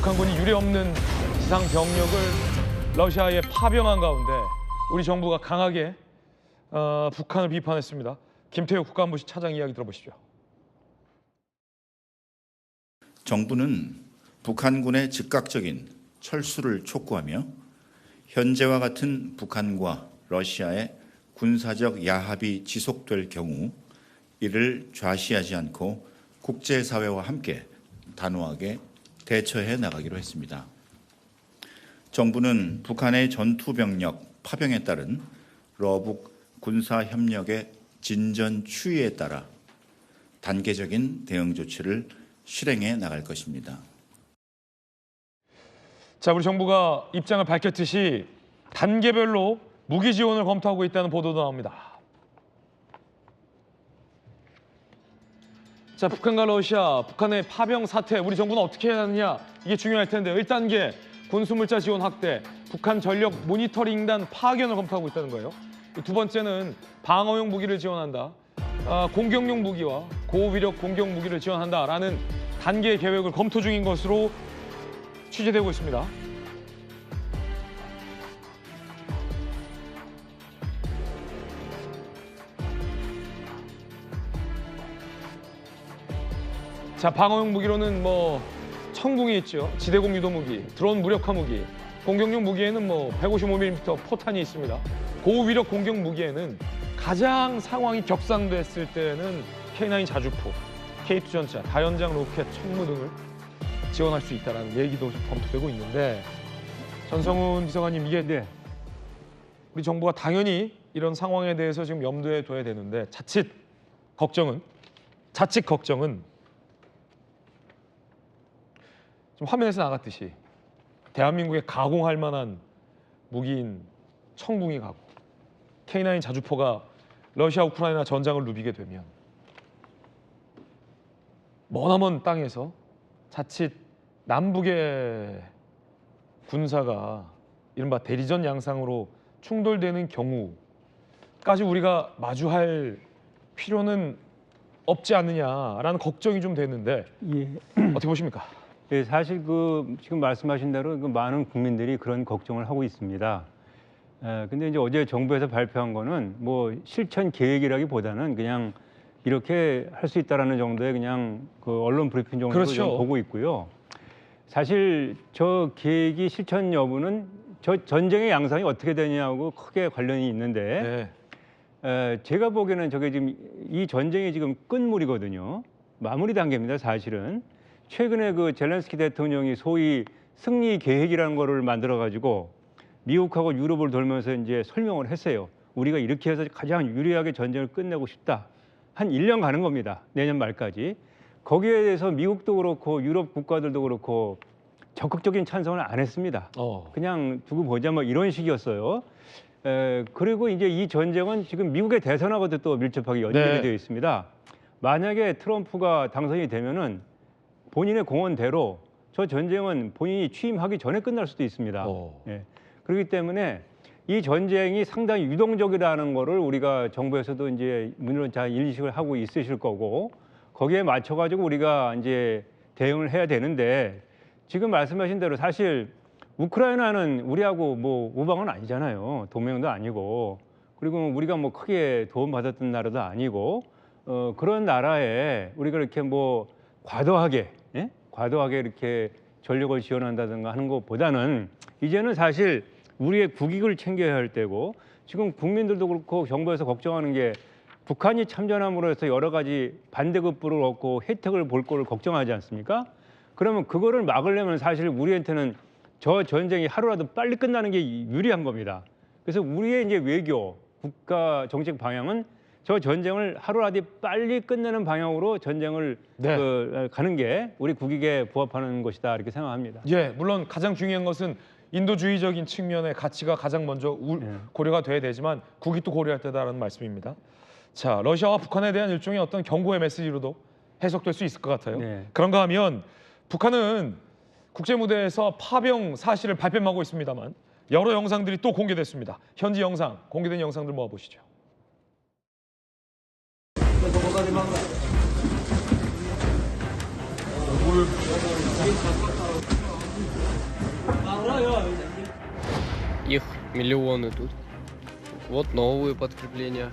북한군이 유례없는 지상 병력을 러시아에 파병한 가운데 우리 정부가 강하게 북한을 비판했습니다. 김태효 국가안보실 차장 이야기 들어보시죠. 정부는 북한군의 즉각적인 철수를 촉구하며 현재와 같은 북한과 러시아의 군사적 야합이 지속될 경우 이를 좌시하지 않고 국제사회와 함께 단호하게 대처해 나가기로 했습니다. 정부는 북한의 전투병력 파병에 따른 러북 군사협력의 진전 추이에 따라 단계적인 대응 조치를 실행해 나갈 것입니다. 자, 우리 정부가 입장을 밝혔듯이 단계별로 무기 지원을 검토하고 있다는 보도도 나옵니다. 자, 북한과 러시아, 북한의 파병 사태, 우리 정부는 어떻게 해야 하느냐, 이게 중요할 텐데 1단계 군수물자 지원 확대, 북한 전력 모니터링단 파견을 검토하고 있다는 거예요. 두 번째는 방어용 무기를 지원한다, 공격용 무기와 고위력 공격 무기를 지원한다라는 단계 계획을 검토 중인 것으로 취재되고 있습니다. 자, 방어용 무기로는 천궁이 있죠. 지대공 유도 무기, 드론 무력화 무기, 공격용 무기에는 155mm 포탄이 있습니다. 고위력 공격 무기에는 가장 상황이 격상됐을 때는 K9 자주포, K2 전차, 다연장 로켓, 천무 등을 지원할 수 있다는 얘기도 검토되고 있는데, 전성훈 비서관님, 이게 우리 정부가 당연히 이런 상황에 대해서 지금 염두에 둬야 되는데 자칫 걱정은 좀 화면에서 나갔듯이 대한민국에 가공할 만한 무기인 천궁이 가고 K9 자주포가 러시아 우크라이나 전장을 누비게 되면 머나먼 땅에서 자칫 남북의 군사가 이른바 대리전 양상으로 충돌되는 경우까지 우리가 마주할 필요는 없지 않느냐라는 걱정이 좀 되는데 어떻게 보십니까? 예, 사실 지금 말씀하신 대로 많은 국민들이 그런 걱정을 하고 있습니다. 근데 이제 어제 정부에서 발표한 거는 실천 계획이라기보다는 그냥 이렇게 할 수 있다라는 정도의 그냥 언론 브리핑 정도로 그렇죠. 좀 보고 있고요. 사실 저 계획이 실천 여부는 저 전쟁의 양상이 어떻게 되냐고 크게 관련이 있는데 제가 보기에는 저게 지금 이 전쟁이 지금 끝물이거든요. 마무리 단계입니다, 사실은. 최근에 젤렌스키 대통령이 소위 승리 계획이라는 거를 만들어 가지고 미국하고 유럽을 돌면서 이제 설명을 했어요. 우리가 이렇게 해서 가장 유리하게 전쟁을 끝내고 싶다. 한 1년 가는 겁니다. 내년 말까지. 거기에 대해서 미국도 그렇고 유럽 국가들도 그렇고 적극적인 찬성을 안 했습니다. 그냥 두고 보자 이런 식이었어요. 그리고 이제 이 전쟁은 지금 미국의 대선하고도 또 밀접하게 연결이 되어 있습니다. 만약에 트럼프가 당선이 되면은 본인의 공언대로 저 전쟁은 본인이 취임하기 전에 끝날 수도 있습니다. 그렇기 때문에 이 전쟁이 상당히 유동적이라는 거를 우리가 정부에서도 이제 물론 잘 인식을 하고 있으실 거고 거기에 맞춰가지고 우리가 이제 대응을 해야 되는데 지금 말씀하신 대로 사실 우크라이나는 우리하고 우방은 아니잖아요. 동맹도 아니고 그리고 우리가 크게 도움받았던 나라도 아니고 그런 나라에 우리가 이렇게 과도하게 이렇게 전력을 지원한다든가 하는 것보다는 이제는 사실 우리의 국익을 챙겨야 할 때고 지금 국민들도 그렇고 정부에서 걱정하는 게 북한이 참전함으로 해서 여러 가지 반대급부를 얻고 혜택을 볼 거를 걱정하지 않습니까? 그러면 그거를 막으려면 사실 우리한테는 저 전쟁이 하루라도 빨리 끝나는 게 유리한 겁니다. 그래서 우리의 이제 외교, 국가 정책 방향은 저 전쟁을 하루라도 빨리 끝내는 방향으로 전쟁을 가는 게 우리 국익에 부합하는 것이다 이렇게 생각합니다. 물론 가장 중요한 것은 인도주의적인 측면의 가치가 가장 먼저 고려가 돼야 되지만 국익도 고려할 때다라는 말씀입니다. 자, 러시아와 북한에 대한 일종의 어떤 경고의 메시지로도 해석될 수 있을 것 같아요. 그런가 하면 북한은 국제 무대에서 파병 사실을 발뺌하고 있습니다만 여러 영상들이 또 공개됐습니다. 현지 영상, 공개된 영상들 모아보시죠. Их миллионы тут. Вот новые подкрепления.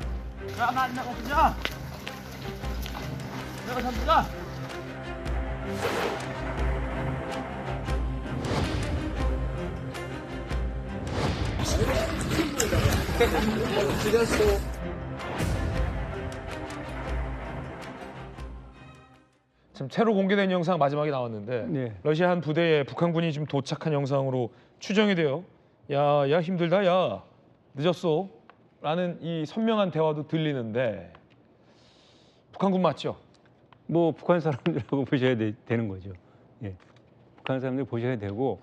지금 새로 공개된 영상 마지막에 나왔는데 네. 러시아 한 부대에 북한군이 지금 도착한 영상으로 추정이 돼요. 야 힘들다 야 늦었어 라는 이 선명한 대화도 들리는데 북한군 맞죠? 뭐 북한 사람들하고 보셔야 되는 거죠. 예. 북한 사람들 보셔야 되고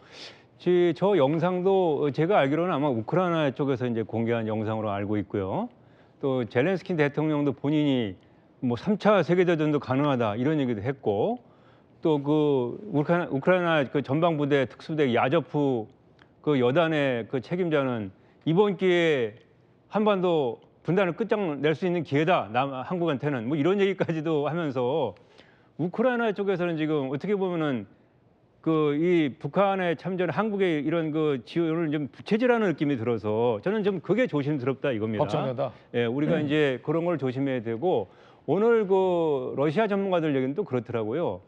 저 영상도 제가 알기로는 아마 우크라이나 쪽에서 이제 공개한 영상으로 알고 있고요. 또 젤렌스키 대통령도 본인이 뭐 3차 세계대전도 가능하다 이런 얘기도 했고 또 그 우크라이나 그 전방부대 특수부대 야저프 그 여단의 그 책임자는 이번 기회에 한반도 분단을 끝장낼 수 있는 기회다. 한국한테는 뭐 이런 얘기까지도 하면서 우크라이나 쪽에서는 지금 어떻게 보면은 그 이 북한에 참전 한국의 이런 그 지원을 좀 부채질하는 느낌이 들어서 저는 좀 그게 조심스럽다 이겁니다. 걱정된다. 예, 우리가 이제 그런 걸 조심해야 되고 오늘 그 러시아 전문가들 얘기는 또 그렇더라고요.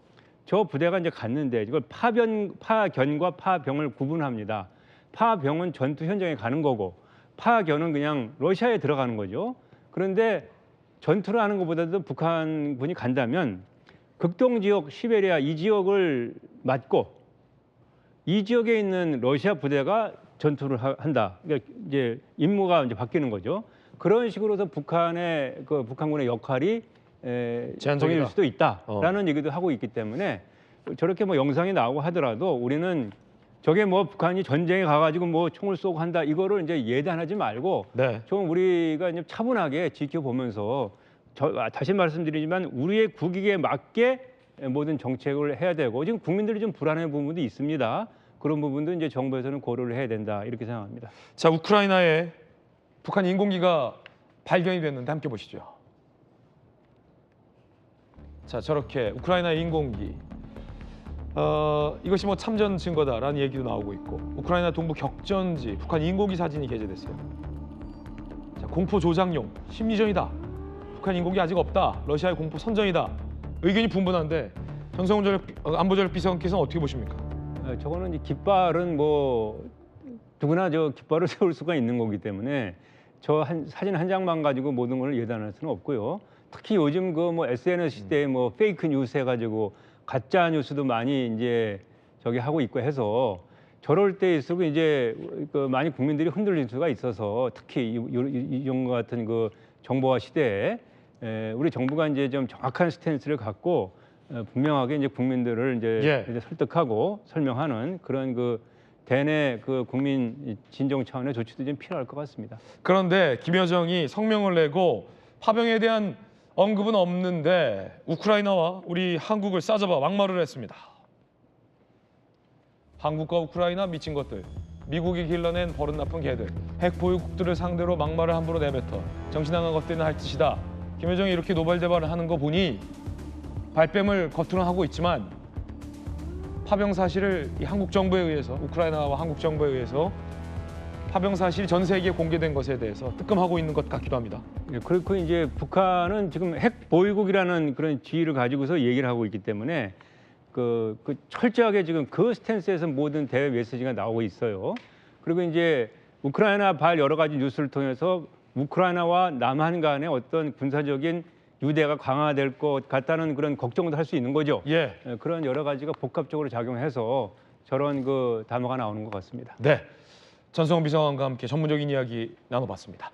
저 부대가 이제 갔는데 이걸 파견과 파병을 구분합니다. 파병은 전투 현장에 가는 거고 파견은 그냥 러시아에 들어가는 거죠. 그런데 전투를 하는 것보다도 북한군이 간다면 극동 지역 시베리아 이 지역을 맞고 이 지역에 있는 러시아 부대가 전투를 한다. 그러니까 이제 임무가 이제 바뀌는 거죠. 그런 식으로서 북한군의 역할이 정해질 수도 있다라는 얘기도 하고 있기 때문에 저렇게 뭐 영상이 나오고 하더라도 우리는 저게 뭐 북한이 전쟁에 가가지고 뭐 총을 쏘고 한다 이거를 이제 예단하지 말고 네. 좀 우리가 이제 차분하게 지켜보면서 다시 말씀드리지만 우리의 국익에 맞게 모든 정책을 해야 되고 지금 국민들이 좀 불안한 부분도 있습니다. 그런 부분도 이제 정부에서는 고려를 해야 된다 이렇게 생각합니다. 자, 우크라이나에 북한 인공기가 발견이 됐는데 함께 보시죠. 자, 저렇게 우크라이나 인공기. 이것이 뭐 참전 증거다라는 얘기도 나오고 있고 우크라이나 동부 격전지 북한 인공기 사진이 게재됐어요. 자, 공포 조장용, 심리전이다. 북한 인공기 아직 없다. 러시아의 공포 선전이다. 의견이 분분한데 정성훈 안보전략 비서관께서는 어떻게 보십니까? 저거는 이제 깃발은 뭐 누구나 저 깃발을 세울 수가 있는 거기 때문에 저 사진 한 장만 가지고 모든 걸 예단할 수는 없고요. 특히 요즘 그 뭐 SNS 시대에 뭐 페이크 뉴스 해가지고 가짜 뉴스도 많이 이제 저기 하고 있고 해서 저럴 때일수록 이제 그 많이 국민들이 흔들릴 수가 있어서 특히 이런 것 같은 그 정보화 시대에 우리 정부가 이제 좀 정확한 스탠스를 갖고 분명하게 이제 국민들을 이제 설득하고 설명하는 그런 그 대내 그 국민 진정 차원의 조치도 좀 필요할 것 같습니다. 그런데 김여정이 성명을 내고 파병에 대한 언급은 없는데 우크라이나와 우리 한국을 싸잡아 막말을 했습니다. 한국과 우크라이나 미친 것들, 미국이 길러낸 버릇 나쁜 개들, 핵 보유국들을 상대로 막말을 함부로 내뱉어 정신 나간 것들은 할 짓이다. 김여정이 이렇게 노발대발을 하는 거 보니 발뺌을 겉으로는 하고 있지만 파병 사실을 이 한국 정부에 의해서 우크라이나와 한국 정부에 의해서 파병 사실이 전 세계에 공개된 것에 대해서 뜨끔하고 있는 것 같기도 합니다. 예, 그렇고 이제 북한은 지금 핵 보유국이라는 그런 지위를 가지고서 얘기를 하고 있기 때문에 그 철저하게 지금 그 스탠스에서 모든 대외 메시지가 나오고 있어요. 그리고 이제 우크라이나 발 여러 가지 뉴스를 통해서 우크라이나와 남한 간의 어떤 군사적인 유대가 강화될 것 같다는 그런 걱정도 할 수 있는 거죠. 예. 그런 여러 가지가 복합적으로 작용해서 저런 그 담화가 나오는 것 같습니다. 네. 전성훈 비서관과 함께 전문적인 이야기 나눠봤습니다.